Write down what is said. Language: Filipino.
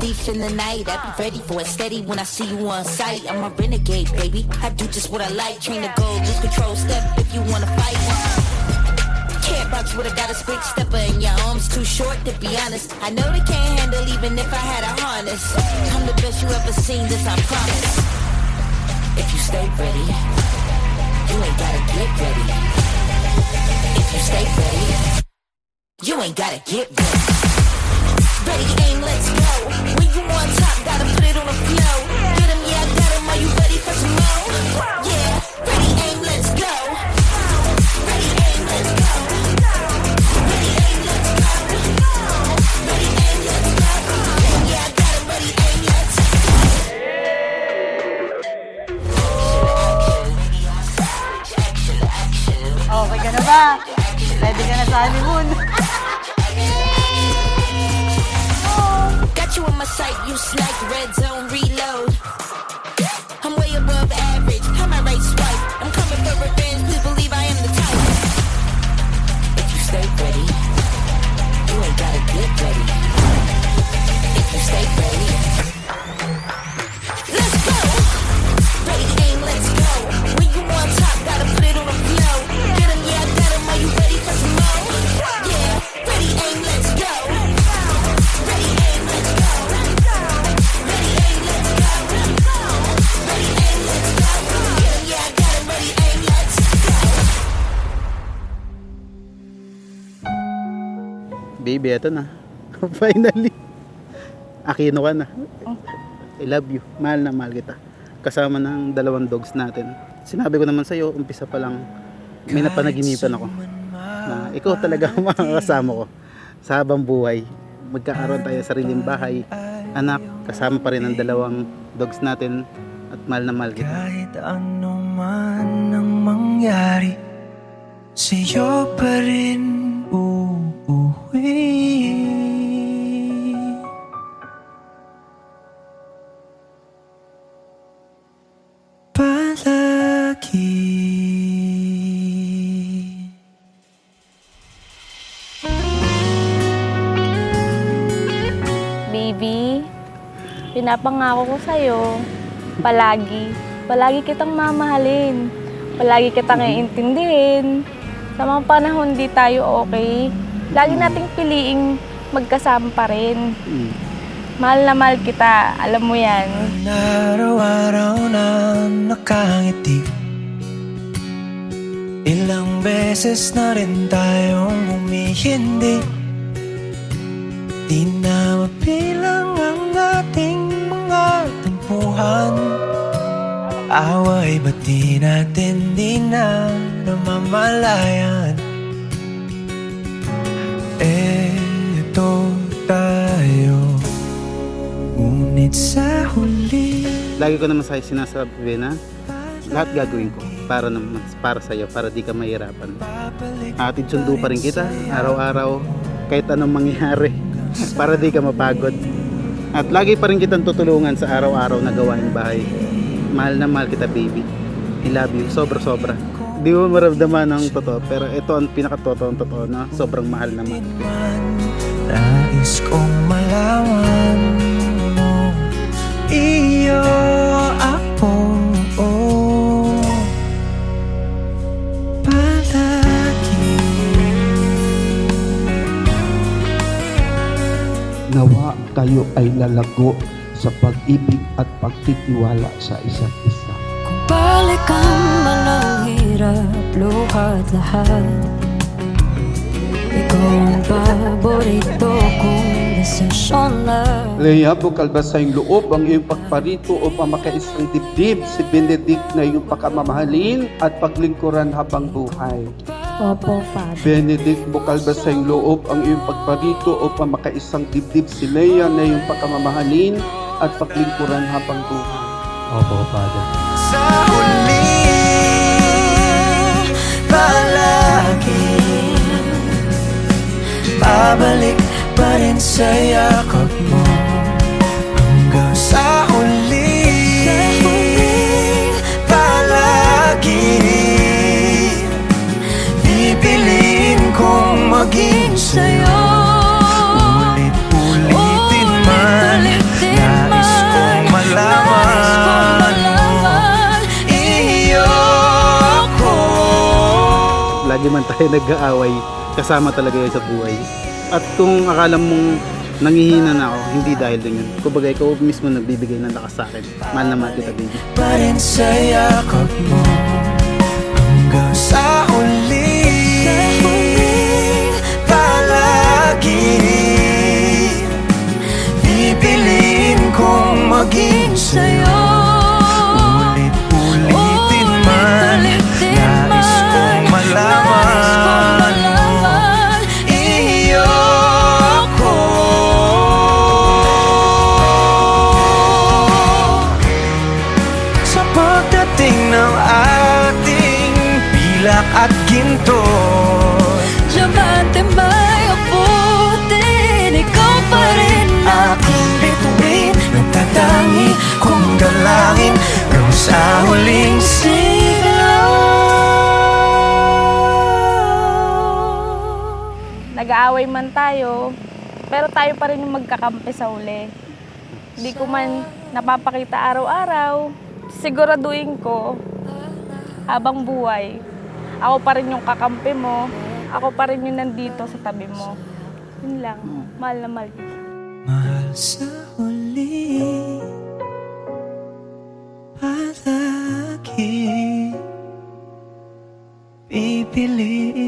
thief in the night. I be ready for it, steady when I see you on sight. I'm a renegade, baby. I do just what I like. Train to go, lose control, step if you wanna fight. Can't box with a goddess, big stepper in your arms too short to be honest. I know they can't handle even if I had a harness. I'm the best you ever seen, this I promise. If you stay ready, you ain't gotta get ready. If you stay ready, you ain't gotta get ready. Ready, aim, let's go. When you on top, gotta put it on the flow. Get 'em, yeah, I got 'em. Are you ready for some more? Yeah, ready, aim, let's go. Ready, aim, let's go. Ready, aim, let's go. Ready, aim, let's go. Yeah, I got 'em. Ready, aim, let's go. Okay ka na ba? Ready ka na sa honeymoon? Got you in my sight, you snipe, red zone reload. I'm way above average, how my right swipe. I'm coming for revenge, please believe I am the type. If you stay ready, you ain't gotta get ready. If you stay ready, let's go. Ready, aim, let's go. When you on top, gotta put it on the flow. Get 'em, yeah, I got 'em. Are you ready for some more? Yeah, ready, aim, let's go. Ready, aim, let's go. Ready, aim, let's go. Ready, aim, let's go. Get 'em, yeah, I got 'em. Ready, aim, let's go. Baby, eto na. Finally. Aquino ka na. I love you. Mahal na mahal kita. Kasama ng dalawang dogs natin. Sinabi ko naman sa'yo, umpisa pa lang, may napanaginipan ako. Na ikaw talaga ang makakasama ko sa habang buhay. Magkakaroon tayo sa sariling bahay. Anak, kasama pa rin ang dalawang dogs natin. At mahal na mahal kita. Kahit ano man ang mangyari, sa'yo pa rin uuwi. Palagi. Baby, pinapangako ko sa'yo, palagi kitang mamahalin, palagi kitang iintindihin. Sa mga panahon di tayo okay, lagi nating piliing magkasama pa rin. Mahal na mahal kita, alam mo yan. Araw-araw na nakangiti, ilang beses na rin tayong humihindi. Di na mapilang ang ating mga tampuhan. Away ba't di natin di na namamalayan? Eto tayo, ngunit sa huli. Lagi ko naman sa'yo sinasabi na lahat gagawin ko para sa'yo, para di ka mahirapan. Atid sundo pa rin kita araw-araw kahit anong mangyari para di ka mapagod. At lagi pa rin kitang tutulungan sa araw-araw na gawain bahay. Mahal na mahal kita, baby. I love you, sobra-sobra. Di mo maramdaman ng totoo, pero ito ang pinakatotoong totoo na sobrang mahal na mahal kita. Nais kong malaman mo, iyo ako, palagi. Nawa kayo ay lalago sa pag-ibig at pagtitiwala sa isa't isa. Kung balikan man ang hirap, luhat lahat, ikaw ang paborito kong desisyon na. Leia, bukal ba sa iyong loob ang iyong pagparito o pamakaisang dibdib? Si Benedict na iyong pagkamamahalin at paglingkuran habang buhay. Opo, Father. Benedict, bukal ba sa iyong loob ang iyong pagparito o pamakaisang dibdib? Si Leia na iyong pagkamamahalin at paglingkuran habang buhay. Opo, Father. Sa huli, palagi babalik pa rin sa yakap mo hanggang sa huli. Palagi pipiliin kong maging sa'yo. Ulit-ulitin man lagi man tayo nag-aaway, kasama talaga yun sa buhay. At kung akala mong nangihina na ako, hindi dahil dun yun. Kumbaga ikaw mismo nagbibigay ng lakas sa akin. Mahal na mahal kita, baby. Pa rin sa yakap mo hanggang sa huli. Palagi pipiliin kong maging sa'yo. Ulit-ulitin man, nais kong malaman iyo ko. Sa pagdating ng ating pilak at ginto, Diamante may abutin, ikaw pa rin aking bituin, nagtatangi kong dalangin hanggang sa huling sigaw. Nag-aaway man tayo, pero tayo pa rin yung magkakampi sa uli. Hindi ko man napapakita araw-araw, siguraduhin ko habang buhay, ako pa rin yung kakampi mo, ako pa rin yung nandito sa tabi mo. Yun lang, mahal na mahal kita. Mahal sa huli, palagi pipiliin